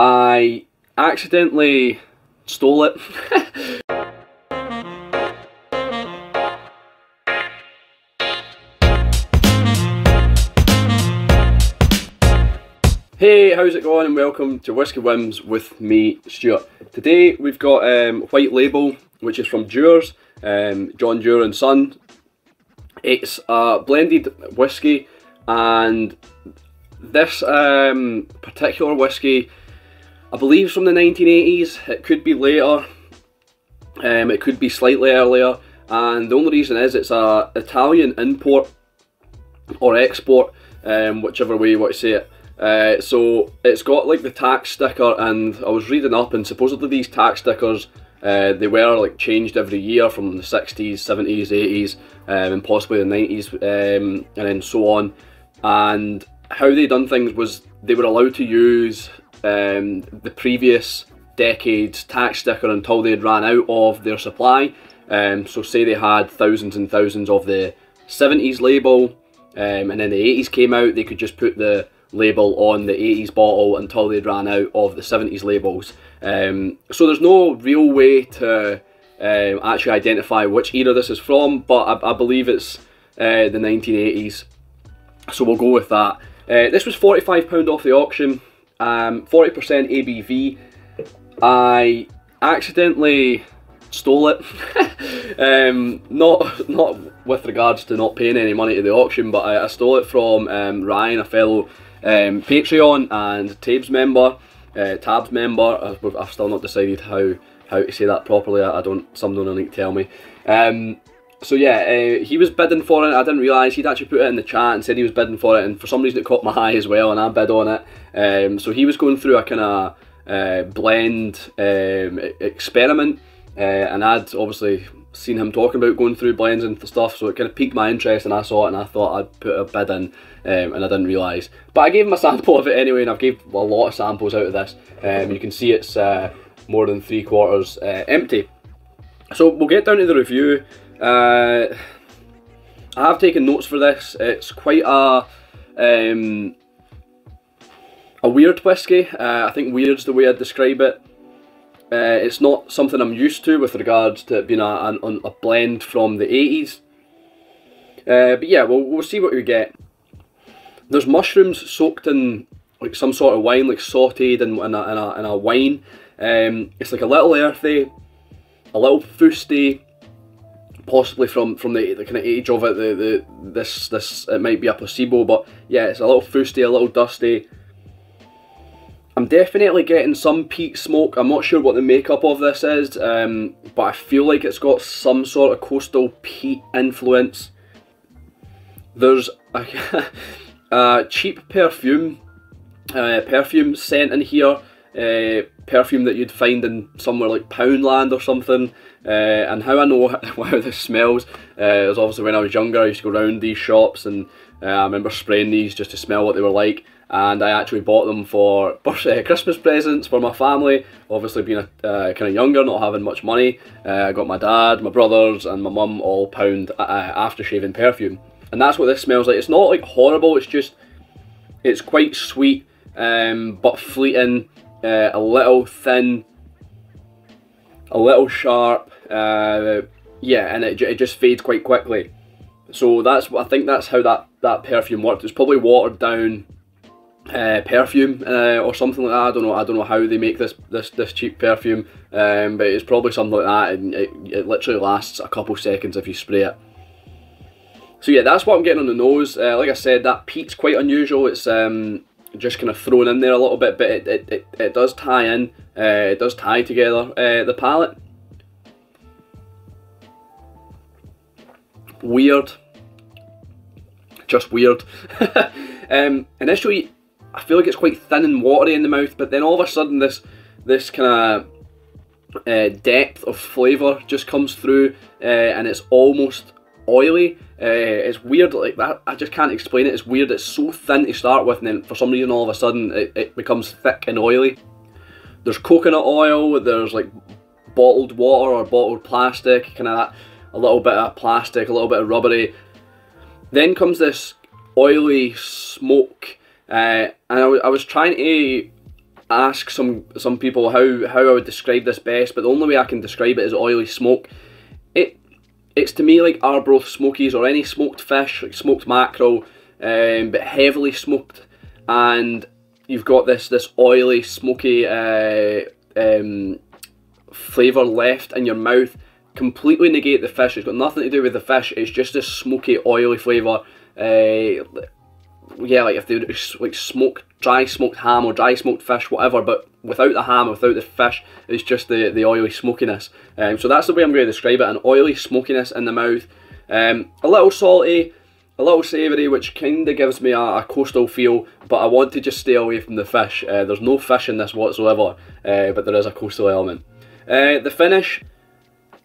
I accidentally stole it. Hey, how's it going, and welcome to Whisky Whims with me, Stuart. Today we've got White Label, which is from Dewar's, John Dewar and Son. It's a blended whiskey, and this particular whiskey, I believe, is from the 1980s. It could be later, it could be slightly earlier, and the only reason is it's a Italian import or export, whichever way you want to say it. So it's got like the tax sticker, and I was reading up, and supposedly these tax stickers, they were like changed every year from the 60s, 70s, 80s, and possibly the 90s, and then so on. And how they done things was they were allowed to use the previous decade's tax sticker until they had ran out of their supply. So say they had thousands and thousands of the 70s label, and then the 80s came out, they could just put the label on the 80s bottle until they ran out of the 70s labels. So there's no real way to actually identify which era this is from, but I believe it's the 1980s, so we'll go with that. This was £45 off the auction, 40% ABV. I accidentally stole it. Not with regards to not paying any money to the auction, but I stole it from Ryan, a fellow Patreon and Tabs member. I've still not decided how to say that properly. Someone don't need to tell me. So yeah, he was bidding for it. I didn't realise he'd actually put it in the chat and said he was bidding for it, and for some reason it caught my eye as well, and I bid on it. So he was going through a kind of blend experiment, and I'd obviously seen him talking about going through blends and stuff, so it kind of piqued my interest, and I saw it and I thought I'd put a bid in, and I didn't realise. But I gave him a sample of it anyway, and I've gave a lot of samples out of this. You can see it's more than 3/4 empty. So we'll get down to the review. I have taken notes for this. It's quite a weird whiskey. I think weird's the way I'd describe it. It's not something I'm used to with regards to it being a blend from the 80s. But yeah, we'll see what we get. There's mushrooms soaked in like some sort of wine, like sautéed in a wine. It's like a little earthy, a little fusty, possibly from the kind of age of it. This it might be a placebo, but yeah, it's a little fusty, a little dusty. I'm definitely getting some peat smoke. I'm not sure what the makeup of this is, but I feel like it's got some sort of coastal peat influence. There's a cheap perfume scent in here, perfume that you'd find in somewhere like Poundland or something. And how I know how this smells is obviously when I was younger I used to go around these shops, and I remember spraying these just to smell what they were like. And I actually bought them for Christmas presents for my family. Obviously being kind of younger, not having much money, I got my dad, my brothers and my mum all Pound aftershave perfume. And that's what this smells like. It's not like horrible, it's quite sweet, but fleeting, a little thin, a little sharp, yeah, and it just fades quite quickly. So I think that's how that perfume worked. It's probably watered down perfume or something like that. I don't know how they make this cheap perfume, but it's probably something like that, and it literally lasts a couple seconds if you spray it. So yeah, that's what I'm getting on the nose. Like I said, that peat's quite unusual. It's just kind of thrown in there a little bit, but it does tie in. It does tie together. The palate, weird, just weird. Initially, I feel like it's quite thin and watery in the mouth, but then all of a sudden this kind of depth of flavour just comes through, and it's almost oily. It's weird like that. I just can't explain it. It's weird. It's so thin to start with, and then for some reason all of a sudden it becomes thick and oily. There's coconut oil. There's like bottled water or bottled plastic, kind of that. A little bit of plastic, a little bit of rubbery. Then comes this oily smoke, and I was trying to ask some people how I would describe this best, but the only way I can describe it is oily smoke. It's to me like Arbroath smokies or any smoked fish, like smoked mackerel, but heavily smoked, and you've got this oily, smoky flavour left in your mouth. Completely negate the fish. It's got nothing to do with the fish. It's just this smoky, oily flavour. Yeah, like if they like dry smoked ham or dry smoked fish, whatever, but without the ham, without the fish, it's just the oily smokiness. So that's the way I'm going to describe it: an oily smokiness in the mouth, a little salty, a little savoury, which kind of gives me a coastal feel. But I want to just stay away from the fish. There's no fish in this whatsoever, but there is a coastal element. The finish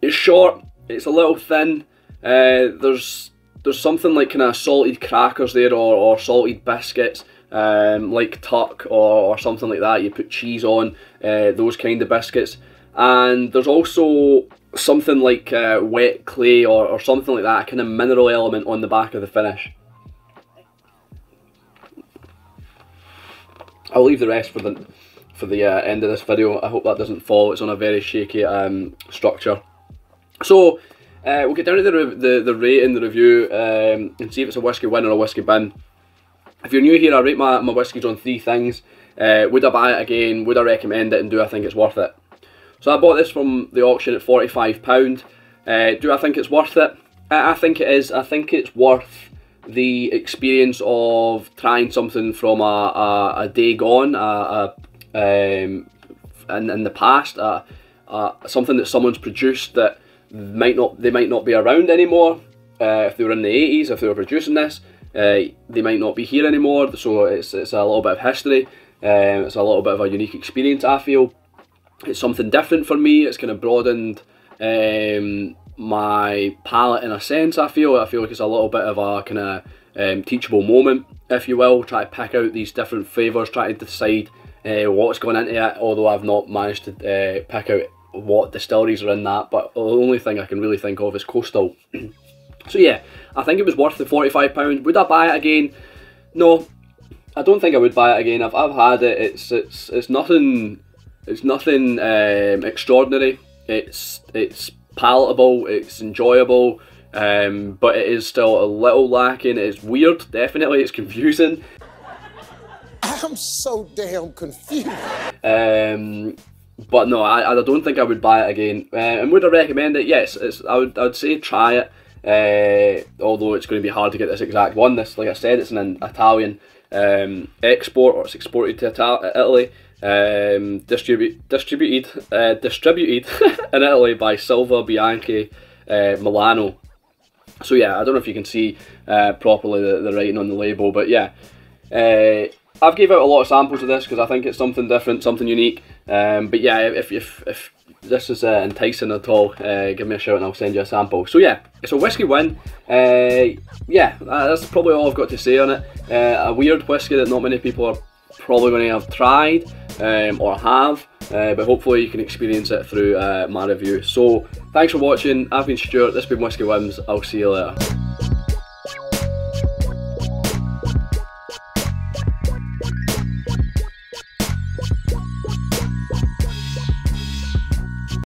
is short. It's a little thin. There's something like kind of salted crackers there, or salted biscuits, like tuck or something like that. You put cheese on, those kind of biscuits. And there's also something like wet clay or something like that, a kind of mineral element on the back of the finish. I'll leave the rest for the end of this video. I hope that doesn't fall. It's on a very shaky structure. So we'll get down to the rating, the review, and see if it's a whiskey win or a whiskey bin. If you're new here, I rate my whiskies on 3 things. Would I buy it again? Would I recommend it? And do I think it's worth it? So I bought this from the auction at £45. Do I think it's worth it? I think it is. I think it's worth the experience of trying something from a day gone, in the past, something that someone's produced that they might not be around anymore. If they were in the 80s, if they were producing this, they might not be here anymore. So it's a little bit of history. It's a little bit of a unique experience, I feel. It's something different for me. It's kind of broadened my palate in a sense. I feel like it's a little bit of a kind of teachable moment, if you will. Try to pick out these different flavours, try to decide what's going into it, although I've not managed to pick out what distilleries are in that, but the only thing I can really think of is coastal. So yeah, I think it was worth the £45. Would I buy it again? No, I don't think I would buy it again. I've had it. It's nothing extraordinary. It's palatable. It's enjoyable. But it is still a little lacking. It's weird. Definitely, it's confusing. I'm so damn confused. But no, I don't think I would buy it again. And would I recommend it? Yes, I would say try it. Although it's going to be hard to get this exact one. This, like I said, it's an Italian export, or it's exported to Italy. Distributed in Italy by Silva Bianchi Milano. So yeah, I don't know if you can see properly the writing on the label, but yeah. I've gave out a lot of samples of this because I think it's something different, something unique. But yeah, if this is enticing at all, give me a shout and I'll send you a sample. So yeah, it's a whiskey win. Yeah, that's probably all I've got to say on it. A weird whiskey that not many people are probably going to have tried or have, but hopefully you can experience it through my review. So thanks for watching. I've been Stuart, this has been Whisky Whims. I'll see you later.